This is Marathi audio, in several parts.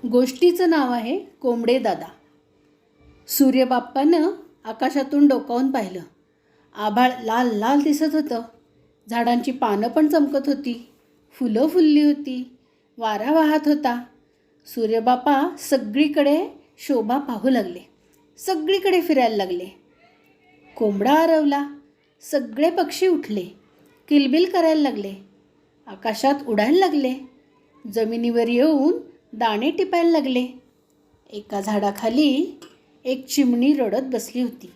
गोष्टीचं नाव आहे कोंबडे दादा. सूर्यबाप्पानं आकाशातून डोकावून पाहिलं. आभाळ लाल लाल दिसत होतं. झाडांची पानं पण चमकत होती. फुलं फुलली होती. वारा वाहत होता. सूर्यबाप्पा सगळीकडे शोभा पाहू लागले. सगळीकडे फिरायला लागले. कोंबडा आरवला. सगळे पक्षी उठले. किलबिल करायला लागले. आकाशात उडायला लागले. जमिनीवर येऊन दाणे टिपायला लागले. एका झाडाखाली एक चिमणी रडत बसली होती.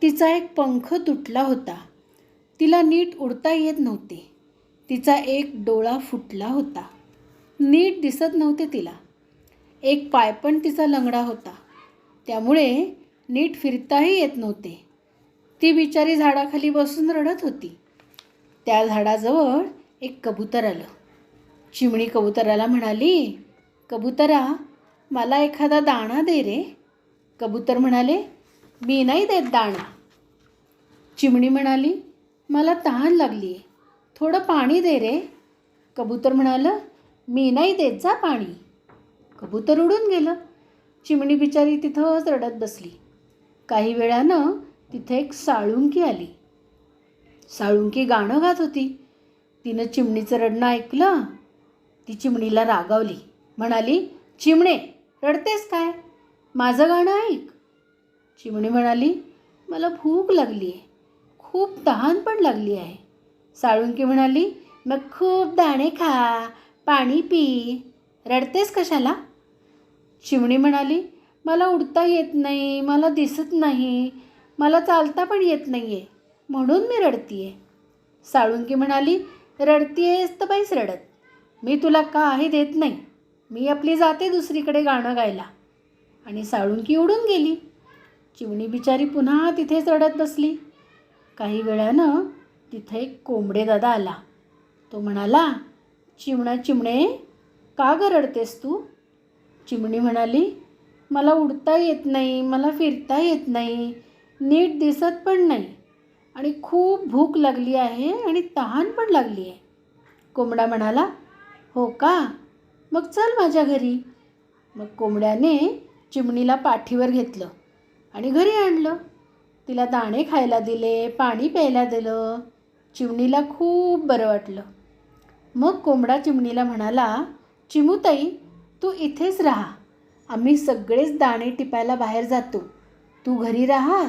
तिचा एक पंख तुटला होता. तिला नीट उडता येत नव्हते. तिचा एक डोळा फुटला होता. नीट दिसत नव्हते तिला. एक पाय पण तिचा लंगडा होता. त्यामुळे नीट फिरताही येत नव्हते. ती बिचारी झाडाखाली बसून रडत होती. त्या झाडाजवळ एक कबूतर आलं. चिमणी कबुतराला म्हणाली, कबुतरा, मला एखादा दाणा दे रे. कबूतर म्हणाले, मी नाही देत दाणा. चिमणी म्हणाली, मला तहान लागली आहे, थोडं पाणी दे रे. कबूतर म्हणालं, मी नाही देत जा पाणी. कबूतर उडून गेलं. चिमणी बिचारी तिथंच रडत बसली. काही वेळानं तिथे एक साळुंकी आली. साळुंकी गाणं गात होती. तिनं चिमणीचं रडणं ऐकलं. ती चिमणीला रागावली. म्हणाली, चिमणे, रडतेस काय? माझं गाणं ऐक. चिमणी म्हणाली, मला भूक लागली आहे, खूप तहान पण लागली आहे. साळुंकी म्हणाली, मग खूप दाणे खा, पाणी पी, रडतेस कशाला? चिमणी म्हणाली, मला उडता येत नाही, मला दिसत नाही, मला चालता पण येत नाही आहे, म्हणून मी रडतीये. साळुंकी म्हणाली, रडतीयेस तर बाईस रडत, मी तुला काही देत नाही, मी आपली जाते दुसरीकडे गाणं गायला. आणि साळुंकी उडून गेली. चिमणी बिचारी पुन्हा तिथेच रडत बसली. काही वेळानं तिथे एक कोंबडे दादा आला. तो म्हणाला, चिमणे, का ग रडतेस तू? चिमणी म्हणाली, मला उडता येत नाही, मला फिरता येत नाही, नीट दिसत पण नाही, आणि खूप भूक लागली आहे आणि तहान पण लागली आहे. कोंबडा म्हणाला, हो का, मग चल माझ्या घरी. मग कोंबड्याने चिमणीला पाठीवर घेतलं आणि घरी आणलं. तिला दाणे खायला दिले, पाणी प्यायला दिलं. चिमणीला खूप बरं वाटलं. मग कोंबडा चिमणीला म्हणाला, चिमूताई, तू इथेच राहा, आम्ही सगळेच दाणे टिपायला बाहेर जातो, तू घरी राहा,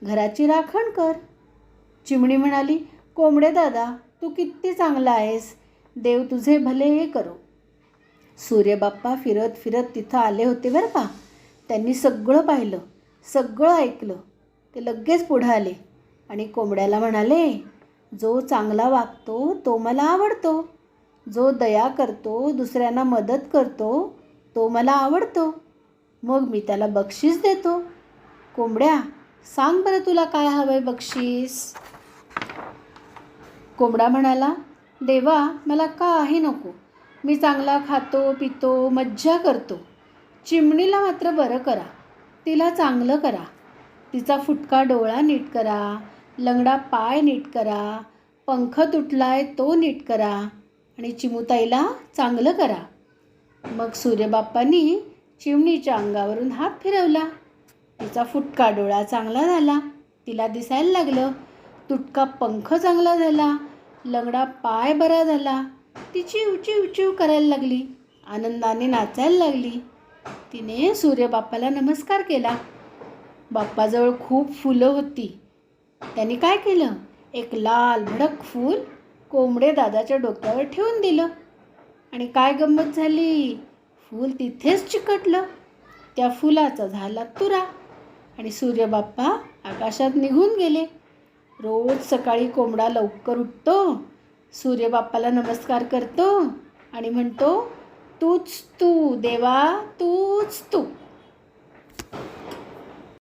घराची राखण कर. चिमणी म्हणाली, कोंबडे दादा, तू किती चांगला आहेस, देव तुझे भले करो. सूर्यबाप्पा फिरत फिरत तिथं आले होते बरं का. त्यांनी सगळं पाहिलं, सगळं ऐकलं. ते लगेच पुढं आले आणि कोंबड्याला म्हणाले, जो चांगला वागतो तो मला आवडतो, जो दया करतो, दुसऱ्यांना मदत करतो, तो मला आवडतो, मग मी त्याला बक्षीस देतो. कोंबड्या, सांग बरं तुला काय हवंय बक्षीस? कोंबडा म्हणाला, देवा, मला काही नको, मी चांगला खातो पितो, मज्जा करतो. चिमणीला मात्र बरं करा, तिला चांगलं करा, तिचा फुटका डोळा नीट करा, लंगडा पाय नीट करा, पंख तुटलाय तो नीट करा, आणि चिमूताईला चांगलं करा. मग सूर्यबाप्पांनी चिमणीच्या अंगावरून हात फिरवला. तिचा फुटका डोळा चांगला झाला, तिला दिसायला लागलं. तुटका पंख चांगला झाला, लंगडा पाय बरा झाला. ती चिव चिव चिव करायला लागली, आनंदाने नाचायला लागली. तिने सूर्यबाप्पाला नमस्कार केला. बाप्पाजवळ खूप फुलं होती. त्यांनी काय केलं, एक लाल भडक फूल कोंबडे दादाच्या डोक्यावर ठेवून दिलं. आणि काय गंमत झाली, फूल तिथेच चिकटलं. त्या फुलाचा झाला तुरा आणि सूर्यबाप्पा आकाशात निघून गेले. रोज सकाळी कोंबडा लवकर उठतो, सूर्यबाप्पाला नमस्कार करतो आणि म्हणतो, तूच तू देवा, तूच तू.